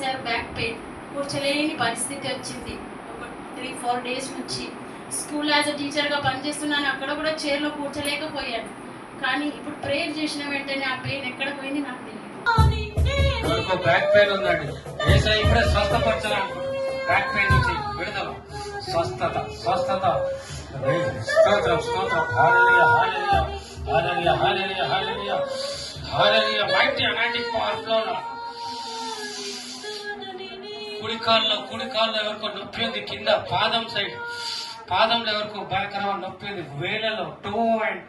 Major back pain, కూర్చోలేని పరిస్థితి వచ్చింది. ఒక 3-4 డేస్ నుంచి స్కూల్ యాజ్ అ టీచర్గా పనిచేస్తున్నాను, అక్కడ కూడా చైర్లో కూర్చోలేకపోయాను. కానీ ఇప్పుడు ప్రేయర్ చేసిన వెంటనే ఆ పెయిన్ ఎక్కడ పోయింది నాకు తెలియదు. బ్యాక్ పెయిన్ ఉందండి, ఇప్పుడే స్వస్థపరచాలి. బ్యాక్ పెయిన్ నుంచి విడుదల, స్వస్థత స్వస్థత. స్తోత్రం స్తోత్రం. Hallelujah hallelujah hallelujah hallelujah hallelujah hallelujah. Mighty anointing power flow. కుడి కాల్లో ఎవరికో నొప్పి ఉంది, కింద పాదం సైడ్, పాదంలో ఎవరికో భయంకరమైన నొప్పి ఉంది, వేలలో 2 and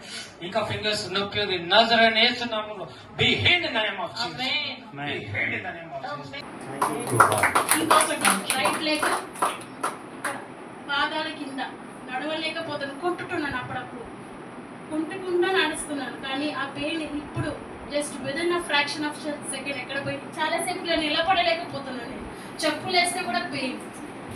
ఇంకా ఫింగర్స్ నొప్పి ఉంది. నజరేయుడైన యేసు నామములో be healed in the name of Jesus. Be healed in the name of Jesus. ఇంకొకటి రైట్ లెగ్ పాదాల కింద నడవలేకపోతాను, కుంటున్నాను. అప్పుడప్పుడు కుంటుకుంటూ నడుస్తున్నాను, కానీ ఆ పెయిన్ ఇప్పుడు just within a fraction of second ఎక్కడ పోయింది. చాలాసేపు ఇలా నిలబడలేకపోతున్నాను. నేను చెప్పులు వేస్తే కూడా పెయిన్,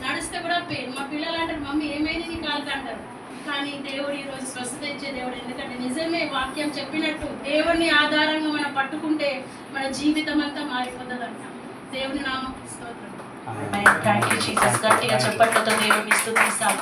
నడిస్తే కూడా పెయిన్. మా పిల్లలు అంటారు, మమ్మీ ఏమైంది నీ కాలుకి అంటారు. కానీ దేవుడు ఈరోజు స్వస్థత ఇచ్చే దేవుడు. ఎందుకంటే నిజమే వాక్యం చెప్పినట్టు దేవుడిని ఆధారంగా మనం పట్టుకుంటే మన జీవితం అంతా మారిపోతుందంట. దేవుని నామం స్తోత్రం. Thank you Jesus. గట్టిగా చెప్పట్లతో దేవుడిని స్తుతిస్తాం.